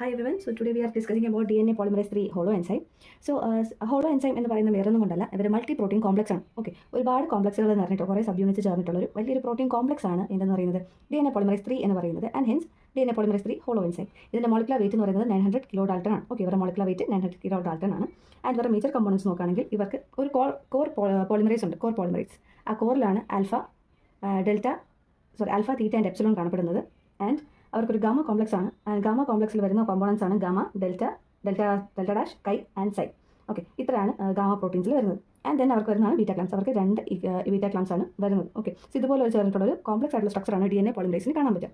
Hi everyone, so today we are discussing about DNA polymerase 3 holoenzyme. So holoenzyme എന്ന് പറയുന്ന വേറൊന്നും കൊണ്ടല്ല, ഇവർ മൾട്ടി പ്രോട്ടീൻ കോംപ്ലക്സ് ആണ്. ഓക്കെ, ഒരുപാട് കോംപ്ലക്സുകൾ നിറഞ്ഞിട്ട് കുറേ സബ് യൂണിറ്റ്സ് ചേർന്നിട്ടുള്ള ഒരു വലിയൊരു പ്രോട്ടീൻ കോംപ്ലക്സ് ആണ് എന്തെന്ന് പറയുന്നത് DNA polymerase 3 എന്ന് പറയുന്നത്. And hence DNA polymerase 3 holoenzyme. ഇതിൻ്റെ മോളിക്കുലർ വെയിറ്റ് എന്ന് പറയുന്നത് 900 കിലോ ഡാൾട്ടൺ ആണ്. ഓക്കെ, ഇവരുടെ മോളിക്കുലർ വെയിറ്റ് 900 കിലോ ഡാൾട്ടൺ ആണ്. ആൻഡ് ഇവരുടെ മേജർ കമ്പോണൻസ് നോക്കുകയാണെങ്കിൽ ഇവർക്ക് ഒരു കോർ പോളിമറേസ് ഉണ്ട്. കോർ പോളിമറേസ്, ആ കോറിലാണ് ആൽഫ തീറ്റ ആൻഡ് എപ്സിലോൺ കാണപ്പെടുന്നത്. ആൻഡ് അവർക്കൊരു ഗാമ കോംപ്ലക്സ് ആണ്. ഗാമ കോംപ്ലക്സിൽ വരുന്ന കോമ്പോണൻസ് ആണ് ഗാമ, ഡെൽറ്റ ഡാഷ്, കൈ ആൻഡ് സൈ. ഓക്കെ, ഇത്രയാണ് ഗാമ പ്രോട്ടീൻസിൽ വരുന്നത്. ആൻഡ് ദെൻ അവർക്ക് വരുന്നതാണ് ബീറ്റാ ക്ലാംസ്. അവർക്ക് 2 ബീറ്റാ ക്ലാംസ് ആണ് വരുന്നത്. ഓക്കെ, സോ ഇതുപോലെ ഒരു ചേർന്നിട്ടുള്ള ഒരു കോംപ്ലക്സ് ആയിട്ടുള്ള സ്ട്രക്ചറാണ് DNA പോളിമറേസിന് കാണാൻ പറ്റുക.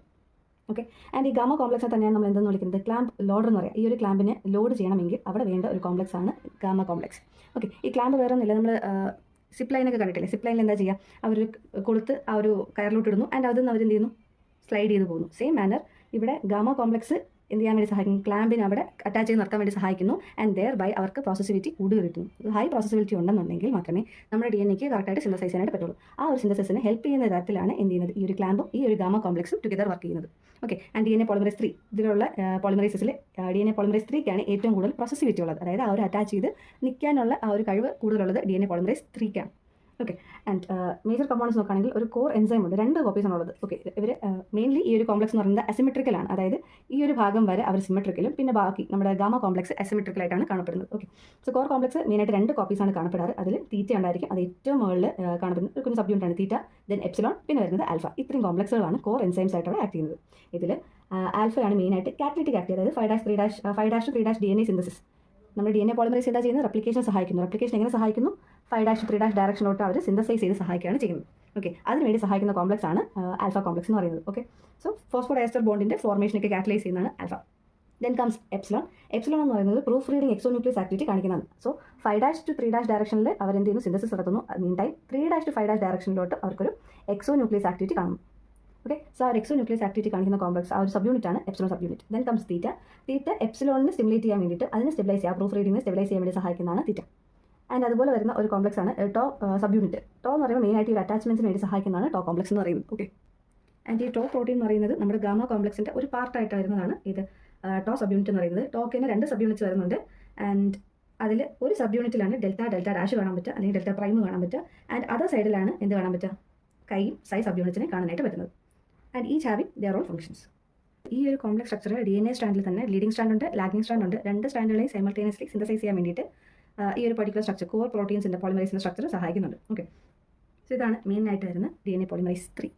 ഓക്കെ, ആൻഡ് ഈ ഗാമ കോംപ്ലക്സിനെ തന്നെയാണ് നമ്മൾ എന്തെന്ന് വിളിക്കുന്നത്, ക്ലാമ്പ് ലോഡർ എന്ന് പറയാം. ഈ ഒരു ക്ലാമ്പിനെ ലോഡ് ചെയ്യണമെങ്കിൽ അവിടെ വേണ്ട ഒരു കോംപ്ലക്സ് ആണ് ഗാമ കോംപ്ലക്സ്. ഓക്കെ, ഈ ക്ലാമ്പ് വേറെ ഒന്നുമില്ല, നമ്മൾ സിപ്പ് ലൈനൊക്കെ കണ്ടിട്ടില്ലേ? സിപ്പ് ലൈനിൽ എന്താ ചെയ്യുക, അവർ കൊളുത്ത് ആ ഒരു കയറിലോട്ട് ഇടുന്നു. ആൻഡ് അതിൽ നിന്ന് അവരെന്ത് ചെയ്യുന്നു, സ്ലൈഡ് ചെയ്ത് പോകുന്നു. സെയിം മാനർ ഇവിടെ ഗാമ കോംപ്ലക്സ് എന്ത് ചെയ്യാൻ വേണ്ടി സഹായിക്കുന്നു, ക്ലാമ്പിന് അവിടെ അറ്റാച്ച് ചെയ്ത് നിർത്താൻ വേണ്ടി സഹായിക്കുന്നു. ആൻഡ് ദെയർ ബൈ അവർക്ക് പ്രോസസിബിലിറ്റി കൂടുതൽ കിട്ടുന്നു. ഹൈ പ്രോസസിബിലിറ്റി ഉണ്ടെന്നുണ്ടെങ്കിൽ മാത്രമേ നമ്മുടെ DNA കറക്റ്റായിട്ട് സിന്തസൈസ് ചെയ്യാനായിട്ട് പറ്റുള്ളൂ. ആ ഒരു സിന്തസിസിനെ ഹെൽപ്പ് ചെയ്യുന്ന തരത്തിലാണ് എന്ത് ചെയ്യുന്നത്, ഈ ഒരു ക്ലാമ്പും ഈ ഒരു ഗാമ കോംപ്ലക്സും ടുഗദർ വർക്ക് ചെയ്യുന്നത്. ഓക്കെ, ആൻഡ് DNA polymerase 3 ഇതിലുള്ള പോളിമറേസിൽ DNA polymerase 3ക്കാണ് ഏറ്റവും കൂടുതൽ പ്രോസസിബിലിറ്റി ഉള്ളത്. അതായത് ആ ഒരു അറ്റാച്ച് ചെയ്ത് നിൽക്കാനുള്ള ആ ഒരു കഴിവ് കൂടുതലുള്ളത് DNA polymerase 3ക്കാണ്. ഓക്കെ, ആൻഡ് മേജർ കമ്പോണൻസ് നോക്കുകയാണെങ്കിൽ ഒരു കോർ എൻസൈം ഉണ്ട്. 2 കോപ്പീസ് ആണുള്ളത്. ഓക്കെ, ഇവർ മെയിൻലി ഈ ഒരു കോംപ്ലക്സ് എന്ന് പറയുന്നത് അസിമെട്രിക്കലാണ്. അതായത് ഈ ഒരു ഭാഗം വരെ അവർ സിമെട്രിക്കലും പിന്നെ ബാക്കി നമ്മുടെ ഗാമ കോംപ്ലക്സ് അസിമെട്രിക്കലായിട്ടാണ് കാണപ്പെടുന്നത്. ഓക്കെ, സോ കോർ കോംപ്ലക്സ് മെയിനായിട്ട് 2 കോപ്പീസാണ് കാണപ്പെടാറ്. അതിൽ തീറ്റ ഉണ്ടായിരിക്കും, അത് ഏറ്റവും മുകളിൽ കാണപ്പെടുന്നത് ഒരു കുഞ്ഞു സബ് യൂണിറ്റാണ് തീറ്റ, ദെൻ എപ്സിലോൺ, പിന്നെ വരുന്നത് ആൽഫ. ഇത്രയും കോംപ്ലക്സുകളാണ് കോർ എൻസൈംസ് ആയിട്ട് അവിടെ ആക്ട് ചെയ്യുന്നത്. ഇതിൽ ആൽഫയാണ് മെയിനായിട്ട് കാറ്റലിറ്റിക് ആക്ട് ചെയ്യുന്നത്. 5' 3' DNA സിന്തസിസ്. നമ്മുടെ DNA പോളിമറേസ് എന്താ ചെയ്യുന്നത്, റെപ്ലിക്കേഷൻ സഹായിക്കുന്നു. റെപ്ലിക്കേഷൻ എങ്ങനെ സഹായിക്കുന്നു, 5' 3' ഡയറക്ഷനിലോട്ട് അവർ സിന്തസൈസ് ചെയ്ത് സഹായിക്കുകയാണ് ചെയ്യുന്നത്. ഓക്കെ, അതിനുവേണ്ടി സഹായിക്കുന്ന കോംപ്ലക്സ് ആണ് ആൽഫ കോംപ്ലക്സ് എന്ന് പറയുന്നത്. ഓക്കെ, സോ ഫോസ്ഫോഡയസ്റ്റർ ബോണ്ടിൻ്റെ ഫോർമേഷനൊക്കെ കാറ്റലൈസ് ചെയ്യുന്നതാണ് alpha. Then comes epsilon. Epsilon എന്ന് പറയുന്നത് പ്രൂഫ് റീഡിംഗ് എക്സോന്യൂക്ലിയസ് ആക്ടിവിറ്റി കാണിക്കുന്നതാണ്. സോ 5' 3' ഡയറക്ഷനിൽ അവർ എന്ത് ചെയ്യുന്നു, സിന്തസിസ് നടത്തുന്നു. മീൻ ടൈം 3' 5' ഡയറക്ഷനിലോട്ട് അവർക്കൊരു എക്സോന്യൂക്ലിയസ് ആക്ടിവിറ്റി കാണുന്നു. ഓക്കെ, സോ ആ എക്സോന്യൂക്ലിയസ് ആക്ടിവിറ്റി കാണിക്കുന്ന കോംപ്ലക്സ് ആ ഒരു സബ് യൂണിറ്റ് ആണ് epsilon sub unit. Then comes theta. Theta എപ്സിലോണിന് സ്റ്റിമുലേറ്റ് ചെയ്യാൻ വേണ്ടിയിട്ട്, അതിനെ സ്റ്റെബിലൈസ് ചെയ്യുക, പ്രൂഫ് റീഡിങ്ങിനെ സ്റ്റെബിലൈസ് ചെയ്യാൻ വേണ്ടി സഹായിക്കുന്നതാണ് തീറ്റ. ആൻഡ് അതുപോലെ വരുന്ന ഒരു കോംപ്ലക്സ് ആണ് ടോ സബ് യൂണിറ്റ്. ടോ എന്ന് പറയുമ്പോൾ മെയിനായിട്ട് ഒരു അറ്റാച്ച്മെന്റ്സിന് വേണ്ടി സഹായിക്കുന്നതാണ് ടോ കോംപ്ലക്സ് എന്ന് പറയുന്നത്. ഓക്കെ, ആൻഡ് ഈ ടോ പ്രോട്ടീൻ എന്ന് പറയുന്നത് നമ്മുടെ ഗാമ കോംപ്ലക്സിൻ്റെ ഒരു പാർട്ടായിട്ട് വരുന്നതാണ് ഇത് ടോ സബ് യൂണിറ്റ് എന്ന് പറയുന്നത്. ടോക്കിന് 2 സബ് യൂണിറ്റ്സ് വരുന്നുണ്ട്. ആൻഡ് അതിൽ ഒരു സബ് യൂണിറ്റിലാണ് ഡെൽറ്റ ഡാഷ് കാണാൻ പറ്റുക, അല്ലെങ്കിൽ ഡെൽറ്റ പ്രൈം കാണാൻ പറ്റുക. ആൻഡ് അതർ സൈഡിലാണ് എന്ത് കാണാൻ പറ്റുക, കൈയും സൈ സബ് യൂണിറ്റ്സിനെ കാണാനായിട്ട് പറ്റുന്നത്. And each having their own functions. ഈ ഒരു കോംപ്ലക്സ് സ്ട്രക്ചർ DNA സ്റ്റാൻഡിൽ തന്നെ ലീഡിംഗ് സ്റ്റാൻഡ് ഉണ്ട്, ലാഗിംഗ് സ്റ്റാൻഡ് ഉണ്ട്. 2 സ്റ്റാൻഡുകളെയും സൈമൾട്ടേനിയസ്ലി സിന്തസൈസ് ചെയ്യാൻ വേണ്ടിയിട്ട് ഈ ഒരു പർട്ടിക്കുലർ സ്ട്രക്ചർ, കോർ പ്രോട്ടീൻസിൻ്റെ പോളിമറേസിൻ്റെ സ്ട്രക്ചർ സഹായിക്കുന്നുണ്ട്. ഓക്കെ, സോ ഇതാണ് മെയിനായിട്ട് വരുന്ന DNA polymerase 3.